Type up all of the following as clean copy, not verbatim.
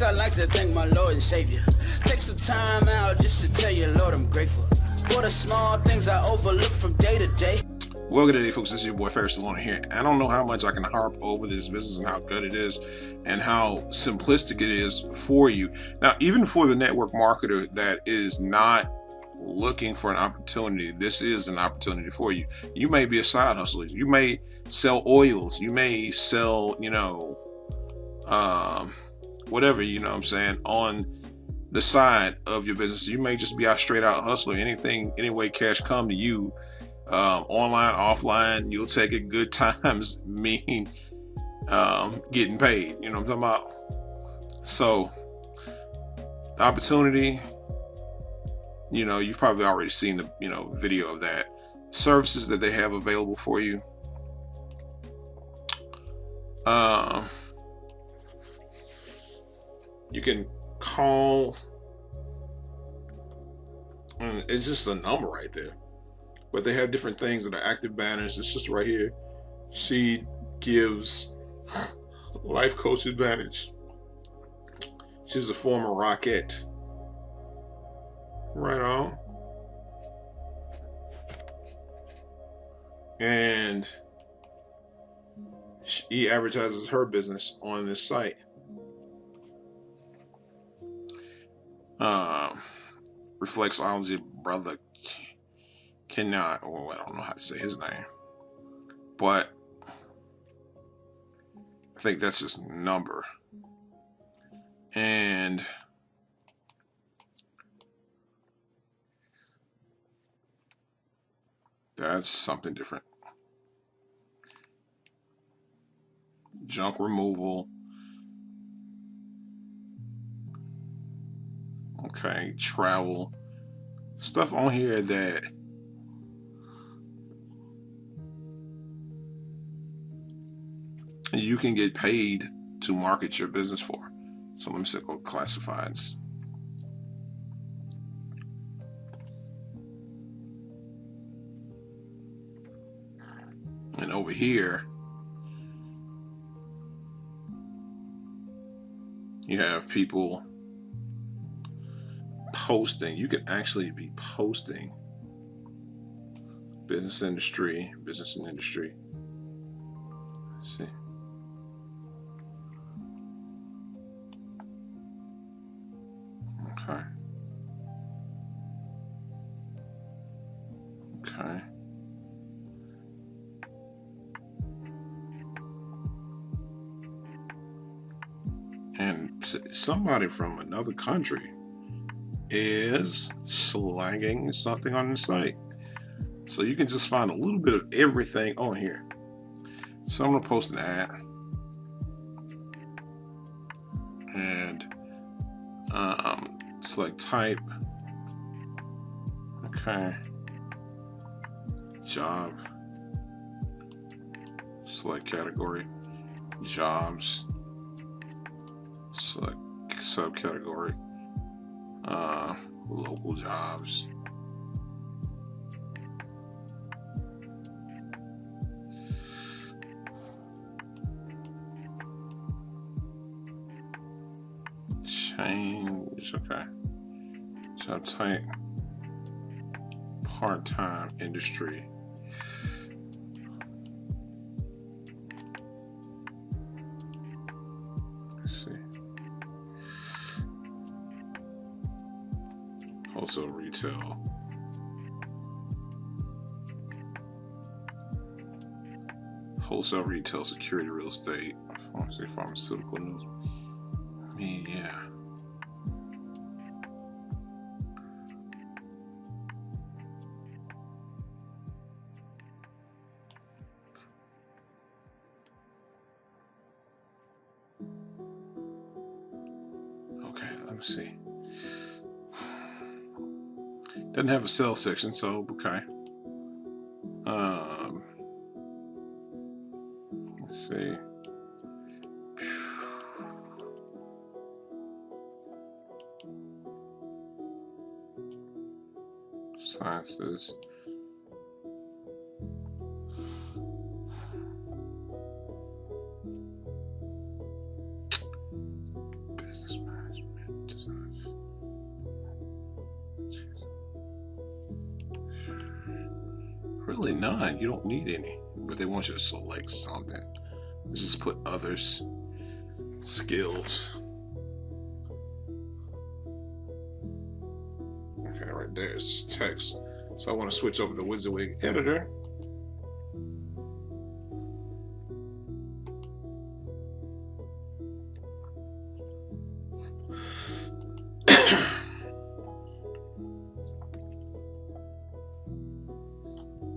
First, I'd like to thank my Lord and Savior. Take some time out just to tell you, Lord, I'm grateful for the small things I overlook from day to day. Well, good day, folks. This is your boy Ferris Stallone here. I don't know how much I can harp over this business and how good it is and how simplistic it is for you. Now, even for the network marketer that is not looking for an opportunity, this is an opportunity for you. You may be a side hustler. You may sell oils. You may sell, whatever, what I'm saying, on the side of your business. You may just be a straight out hustler. Anything, any way cash come to you, online, offline, you'll take it. Good times mean getting paid. You know what I'm talking about? So the opportunity, you've probably already seen the video of that. Services that they have available for you. You can call, and it's just a number right there. But they have different things that are active banners. This sister right here, she gives life coach advantage. She's a former Rockette. Right on. And she advertises her business on this site. Reflexology brother cannot, or I don't know how to say his name, but I think that's his number. And that's something different. Junk removal. Okay, travel. Stuff on here that you can get paid to market your business for. So let me say go classifieds. And over here, you have people posting. You could actually be posting business and industry. Let's see. Okay. And somebody from another country is slanging something on the site. So you can just find a little bit of everything on here. So I'm going to post an ad. And select type. Okay. Job. Select category. Jobs. Select subcategory. Local jobs. Change. Okay. Job type. Part-time industry. Let's see. Also retail. Wholesale, retail, security, real estate, pharmaceutical, news, media. Okay, let me see. Doesn't have a sales section, so okay. Let's see. Sciences. Business really none. You don't need any, but they want you to select something. Let's just put others, skills. Okay, right there is text. So I want to switch over to WYSIWYG editor.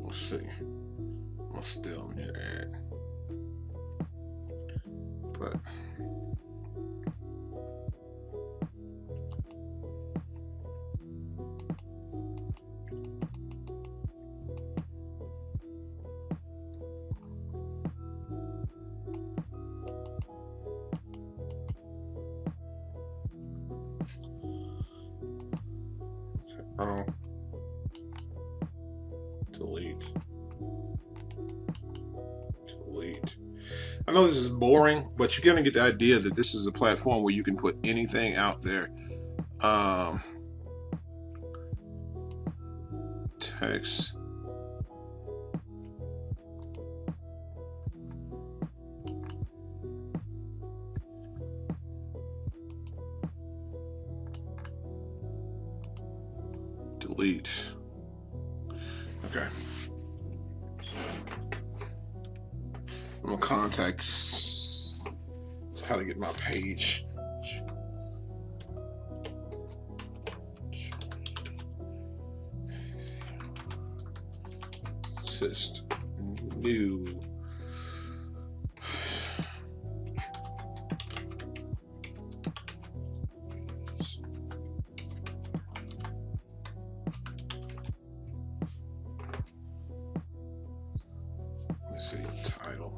Let's see. I'll still need to add, but delete. I know this is boring, but you're gonna get the idea that this is a platform where you can put anything out there. Text. Delete. Okay. I'm gonna contact how to get my page. Just new. Let's see, title.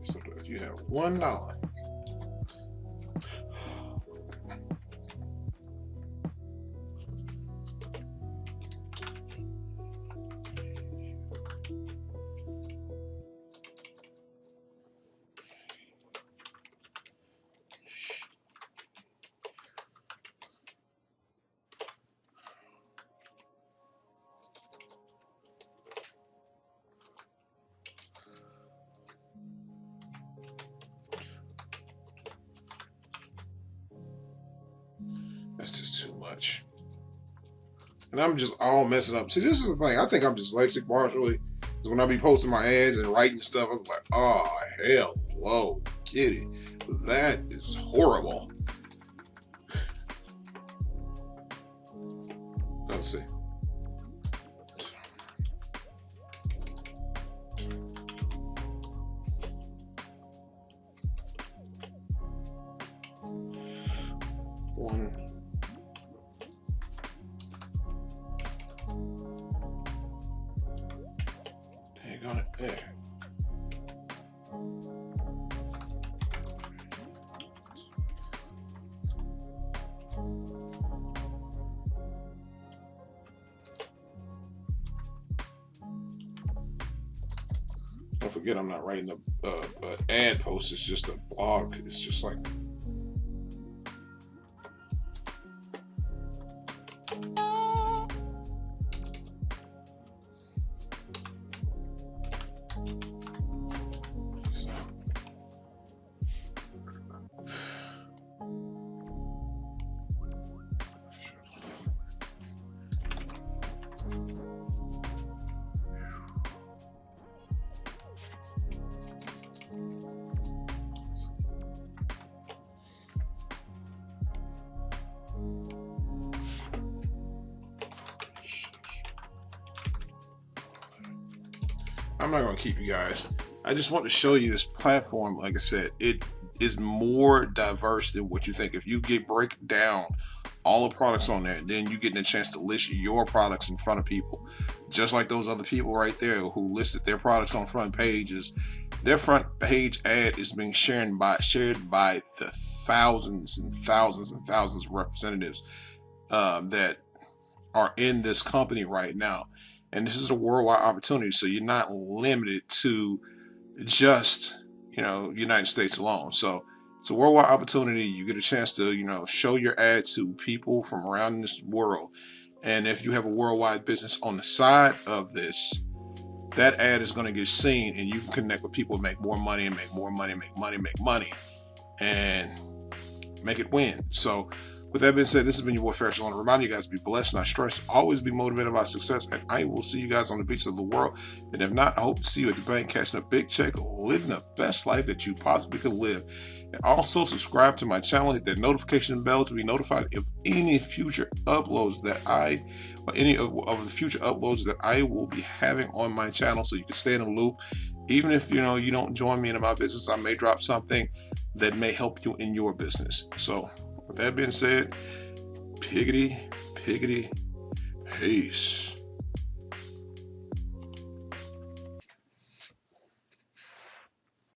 So if you have $1, that's just too much. And I'm just all messing up. See, this is the thing. I think I'm dyslexic partially. Because when I be posting my ads and writing stuff, I'm like, oh, hell, whoa, kitty. That is horrible. Let's see. One. Dang on it there. Don't forget, I'm not writing an ad post. It's just a blog. It's just like. I'm not going to keep you guys. I just want to show you this platform. Like I said, it is more diverse than what you think. If you break down all the products on there, then you get a chance to list your products in front of people. Just like those other people right there who listed their products on front pages. Their front page ad is being shared by the thousands and thousands and thousands of representatives that are in this company right now. And this is a worldwide opportunity. So you're not limited to just, United States alone. So it's a worldwide opportunity. You get a chance to, show your ad to people from around this world. And if you have a worldwide business on the side of this, that ad is going to get seen, and you can connect with people, make more money, and make more money, make money, and make it win. So with that being said, this has been your boy Ferris. I want to remind you guys to be blessed, not stressed, always be motivated by success, and I will see you guys on the beaches of the world. And if not, I hope to see you at the bank cashing a big check, living the best life that you possibly could live. And also subscribe to my channel, hit that notification bell to be notified of any future uploads that any of the future uploads that I will be having on my channel, so you can stay in the loop. Even if you don't join me in my business, I may drop something that may help you in your business. So with that being said, piggity, peace.